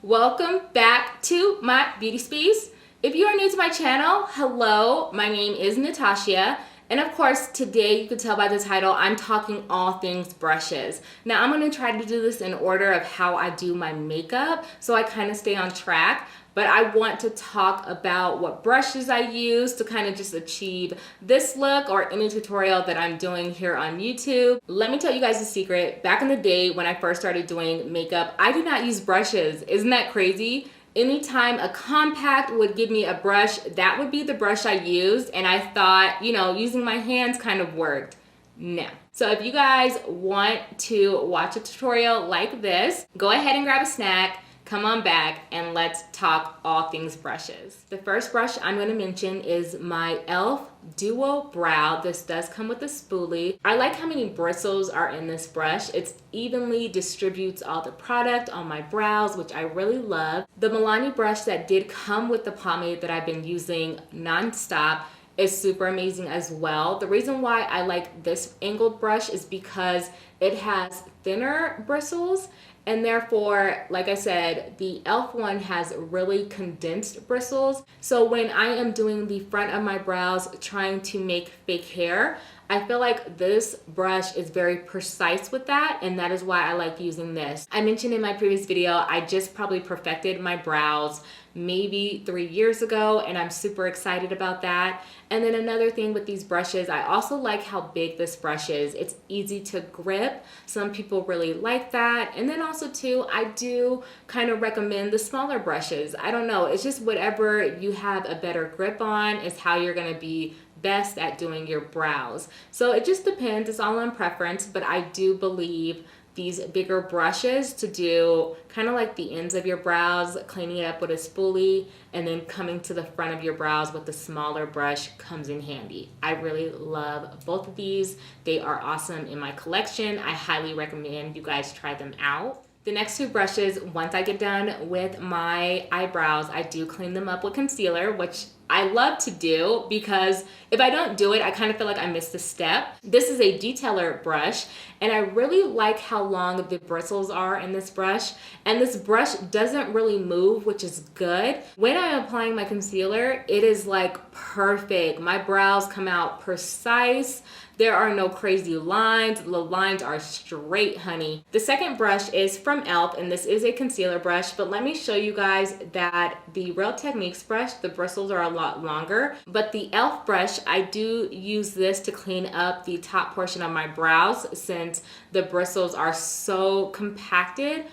Welcome back to my beauty space. If you are new to my channel, hello, my name is Natashia. And of course, today you can tell by the title, I'm talking all things brushes. Now I'm gonna try to do this in order of how I do my makeup so I kind of stay on track. But I want to talk about what brushes I use to kind of just achieve this look or any tutorial that I'm doing here on YouTube. Let me tell you guys a secret. Back in the day when I first started doing makeup, I did not use brushes. Isn't that crazy? Anytime a compact would give me a brush, that would be the brush I used. And I thought, you know, using my hands kind of worked. No. So if you guys want to watch a tutorial like this, go ahead and grab a snack. Come on back and let's talk all things brushes. The first brush I'm going to mention is my e.l.f. Duo Brow. This does come with a spoolie. I like how many bristles are in this brush. It evenly distributes all the product on my brows, which I really love. The Milani brush that did come with the pomade that I've been using nonstop is super amazing as well. The reason why I like this angled brush is because it has thinner bristles, and therefore, like I said, the e.l.f. one has really condensed bristles. So when I am doing the front of my brows trying to make fake hair, I feel like this brush is very precise with that, and that is why I like using this. I mentioned in my previous video, I just probably perfected my brows maybe 3 years ago, and I'm super excited about that. And then another thing with these brushes, I also like how big this brush is. It's easy to grip. Some people really like that. And then also too, I do kind of recommend the smaller brushes. I don't know, it's just whatever you have a better grip on is how you're gonna be best at doing your brows. So it just depends, it's all on preference, but I do believe these bigger brushes to do kind of like the ends of your brows, cleaning it up with a spoolie, and then coming to the front of your brows with the smaller brush comes in handy. I really love both of these. They are awesome in my collection. I highly recommend you guys try them out. The next two brushes, once I get done with my eyebrows, I do clean them up with concealer, which I love to do because if I don't do it, I kind of feel like I missed a step. This is a detailer brush, and I really like how long the bristles are in this brush. And this brush doesn't really move, which is good. When I'm applying my concealer, it is like perfect. My brows come out precise. There are no crazy lines. The lines are straight, honey. The second brush is from e.l.f. and this is a concealer brush, but let me show you guys that the Real Techniques brush, the bristles are a lot longer, but the e.l.f. brush, I do use this to clean up the top portion of my brows since the bristles are so compacted.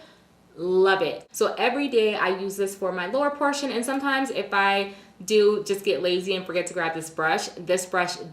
Love it. So every day I use this for my lower portion, and sometimes if I do just get lazy and forget to grab this brush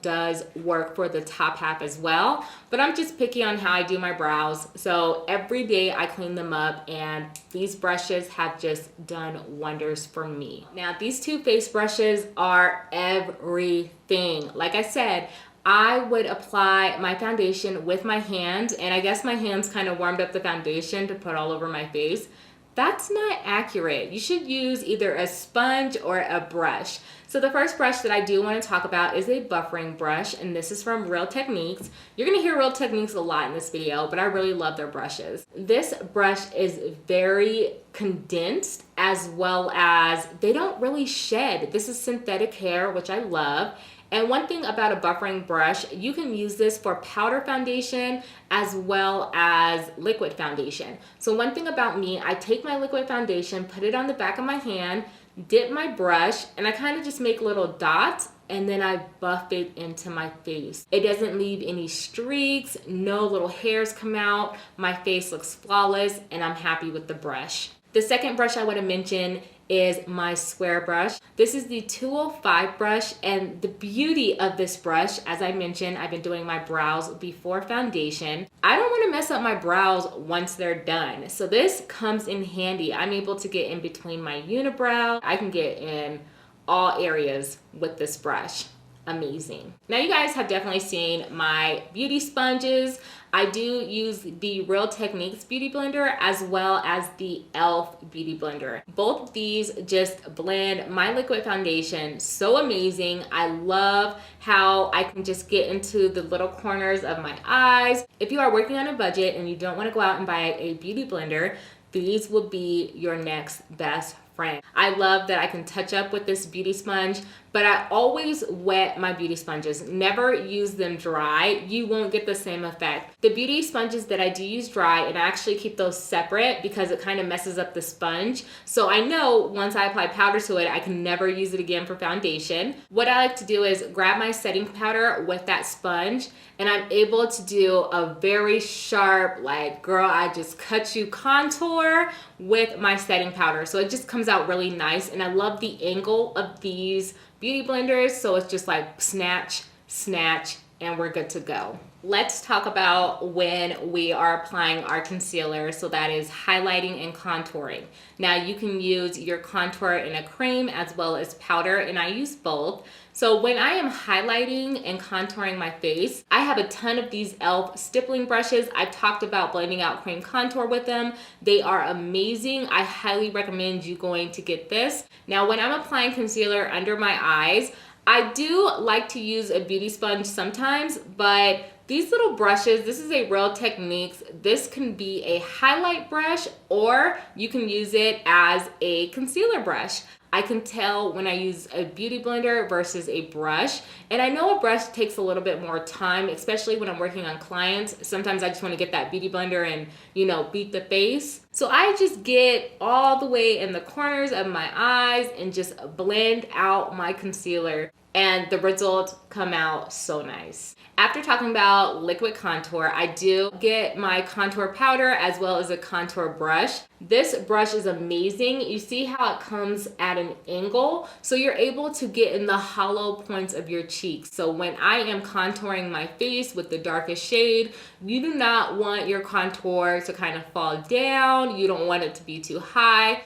does work for the top half as well. But I'm just picky on how I do my brows. So every day I clean them up, and these brushes have just done wonders for me. Now these two face brushes are everything. Like I said, I would apply my foundation with my hands, and I guess my hands kind of warmed up the foundation to put all over my face. That's not accurate. You should use either a sponge or a brush. So the first brush that I do want to talk about is a buffering brush, and this is from Real Techniques. You're going to hear Real Techniques a lot in this video, but I really love their brushes. This brush is very condensed, as well as they don't really shed. This is synthetic hair, which I love. And one thing about a buffering brush, you can use this for powder foundation as well as liquid foundation. So one thing about me, I take my liquid foundation, put it on the back of my hand, dip my brush, and I kind of just make little dots, and then I buff it into my face. It doesn't leave any streaks, no little hairs come out, my face looks flawless, and I'm happy with the brush. The second brush I want to mention is my square brush. This is the 205 brush, and the beauty of this brush, as I mentioned, I've been doing my brows before foundation. I don't want to mess up my brows once they're done. So this comes in handy. I'm able to get in between my unibrow. I can get in all areas with this brush. Amazing. Now you guys have definitely seen my beauty sponges. I do use the Real Techniques Beauty Blender as well as the e.l.f. Beauty Blender. Both of these just blend my liquid foundation so amazing. I love how I can just get into the little corners of my eyes. If you are working on a budget and you don't want to go out and buy a beauty blender, these will be your next best friend. I love that I can touch up with this beauty sponge, but I always wet my beauty sponges. Never use them dry. You won't get the same effect. The beauty sponges that I do use dry, and I actually keep those separate because it kind of messes up the sponge. So I know once I apply powder to it, I can never use it again for foundation. What I like to do is grab my setting powder with that sponge, and I'm able to do a very sharp, like, girl, I just cut you contour with my setting powder. So it just comes out really nice, and I love the angle of these beauty blenders, so it's just like snatch, snatch, and we're good to go. Let's talk about when we are applying our concealer, so that is highlighting and contouring. Now you can use your contour in a cream as well as powder, and I use both. So when I am highlighting and contouring my face, I have a ton of these e.l.f. stippling brushes. I've talked about blending out cream contour with them. They are amazing. I highly recommend you going to get this. Now when I'm applying concealer under my eyes, I do like to use a beauty sponge sometimes, but these little brushes, this is a Real Techniques. This can be a highlight brush, or you can use it as a concealer brush. I can tell when I use a beauty blender versus a brush. And I know a brush takes a little bit more time, especially when I'm working on clients. Sometimes I just want to get that beauty blender and, you know, beat the face. So I just get all the way in the corners of my eyes and just blend out my concealer, and the results come out so nice. After talking about liquid contour, I do get my contour powder as well as a contour brush. This brush is amazing. You see how it comes at an angle, so you're able to get in the hollow points of your cheeks. So when I am contouring my face with the darkest shade, you do not want your contour to kind of fall down. You don't want it to be too high.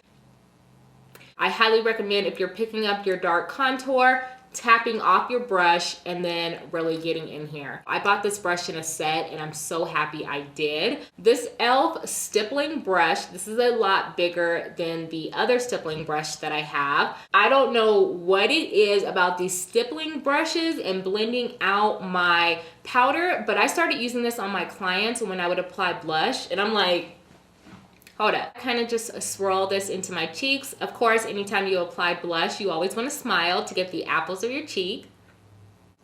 I highly recommend, if you're picking up your dark contour, tapping off your brush and then really getting in here. I bought this brush in a set, and I'm so happy I did. This e.l.f. stippling brush, this is a lot bigger than the other stippling brush that I have. I don't know what it is about these stippling brushes and blending out my powder, but I started using this on my clients when I would apply blush, and I'm like, hold up. I kind of just swirl this into my cheeks. Of course, anytime you apply blush, you always want to smile to get the apples of your cheek.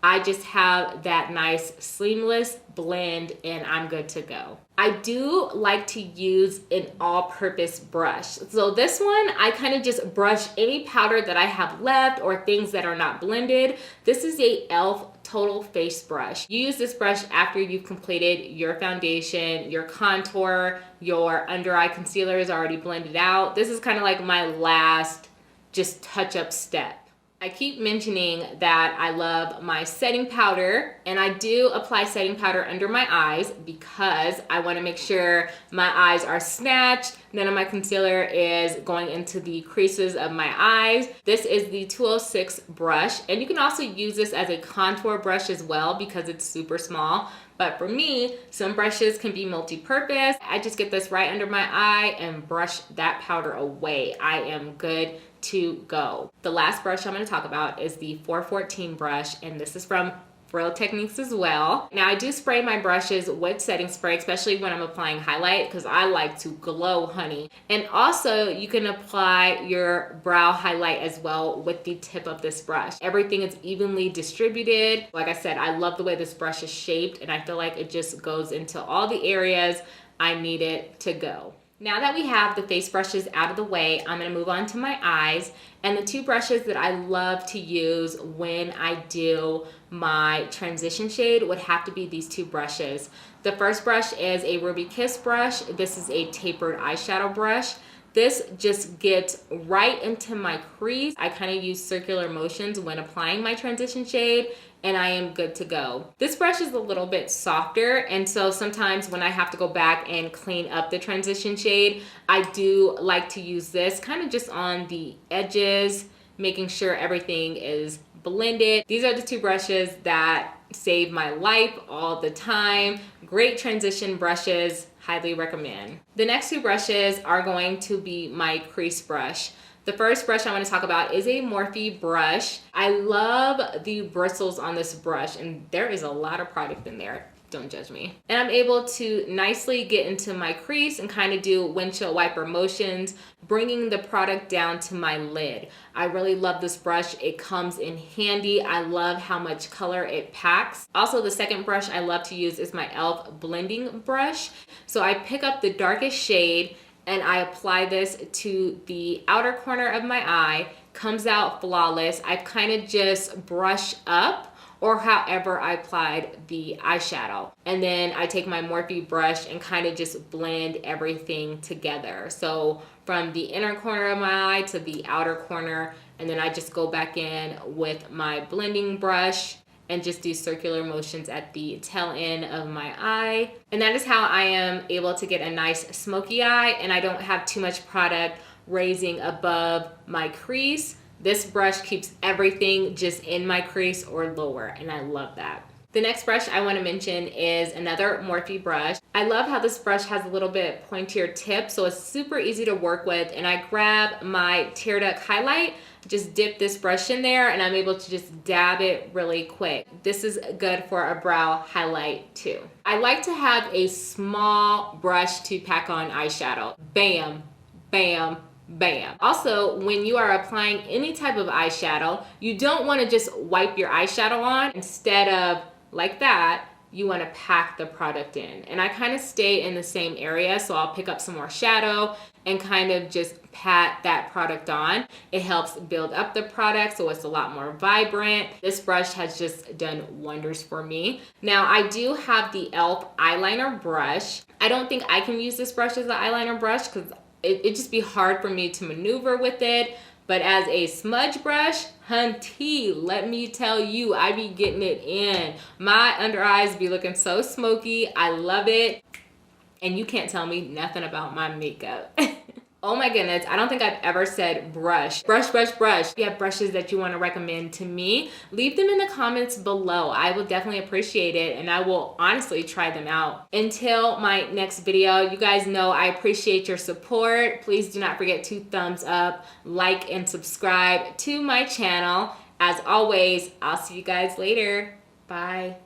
I just have that nice seamless blend, and I'm good to go. I do like to use an all-purpose brush. So this one, I kind of just brush any powder that I have left or things that are not blended. This is a e.l.f. Total Face brush. You use this brush after you've completed your foundation, your contour, your under eye concealer is already blended out. This is kind of like my last just touch-up step. I keep mentioning that I love my setting powder, and I do apply setting powder under my eyes because I want to make sure my eyes are snatched. None of my concealer is going into the creases of my eyes. This is the 206 brush, and you can also use this as a contour brush as well because it's super small. But for me, some brushes can be multi-purpose. I just get this right under my eye and brush that powder away. I am good to go. The last brush I'm going to talk about is the 414 brush, and this is from Real Techniques as well. Now I do spray my brushes with setting spray, especially when I'm applying highlight, because I like to glow, honey. And also you can apply your brow highlight as well with the tip of this brush. Everything is evenly distributed. Like I said, I love the way this brush is shaped, and I feel like it just goes into all the areas I need it to go. Now that we have the face brushes out of the way, I'm going to move on to my eyes. And the two brushes that I love to use when I do my transition shade would have to be these two brushes. The first brush is a Ruby Kiss brush. This is a tapered eyeshadow brush. This just gets right into my crease. I kind of use circular motions when applying my transition shade, and I am good to go. This brush is a little bit softer, and so sometimes when I have to go back and clean up the transition shade, I do like to use this kind of just on the edges, making sure everything is blended. These are the two brushes that save my life all the time. Great transition brushes, highly recommend. The next two brushes are going to be my crease brush. The first brush I want to talk about is a Morphe brush. I love the bristles on this brush, and there is a lot of product in there. don't judge me. And I'm able to nicely get into my crease and kind of do windshield wiper motions, bringing the product down to my lid. I really love this brush. It comes in handy. I love how much color it packs. Also, the second brush I love to use is my e.l.f. blending brush. So I pick up the darkest shade and I apply this to the outer corner of my eye. Comes out flawless. I kind of just brush up or however I applied the eyeshadow. And then I take my Morphe brush and kind of just blend everything together. So from the inner corner of my eye to the outer corner, and then I just go back in with my blending brush and just do circular motions at the tail end of my eye. And that is how I am able to get a nice smoky eye, and I don't have too much product raising above my crease. This brush keeps everything just in my crease or lower, and I love that. The next brush I want to mention is another Morphe brush. I love how this brush has a little bit pointier tip, so it's super easy to work with. And I grab my tear duct highlight, just dip this brush in there, and I'm able to just dab it really quick. This is good for a brow highlight too. I like to have a small brush to pack on eyeshadow. Bam, bam, bam. Also, when you are applying any type of eyeshadow, you don't want to just wipe your eyeshadow on. Instead of like that, you want to pack the product in. And I kind of stay in the same area, so I'll pick up some more shadow and kind of just pat that product on. It helps build up the product so it's a lot more vibrant. This brush has just done wonders for me. Now, I do have the e.l.f. eyeliner brush. I don't think I can use this brush as an eyeliner brush because it'd just be hard for me to maneuver with it. But as a smudge brush, hunty, let me tell you, I be getting it in. My under eyes be looking so smoky. I love it. And you can't tell me nothing about my makeup. Oh my goodness, I don't think I've ever said brush. Brush, brush, brush. If you have brushes that you want to recommend to me, leave them in the comments below. I will definitely appreciate it, and I will honestly try them out. Until my next video, you guys know I appreciate your support. Please do not forget to thumbs up, like, and subscribe to my channel. As always, I'll see you guys later. Bye.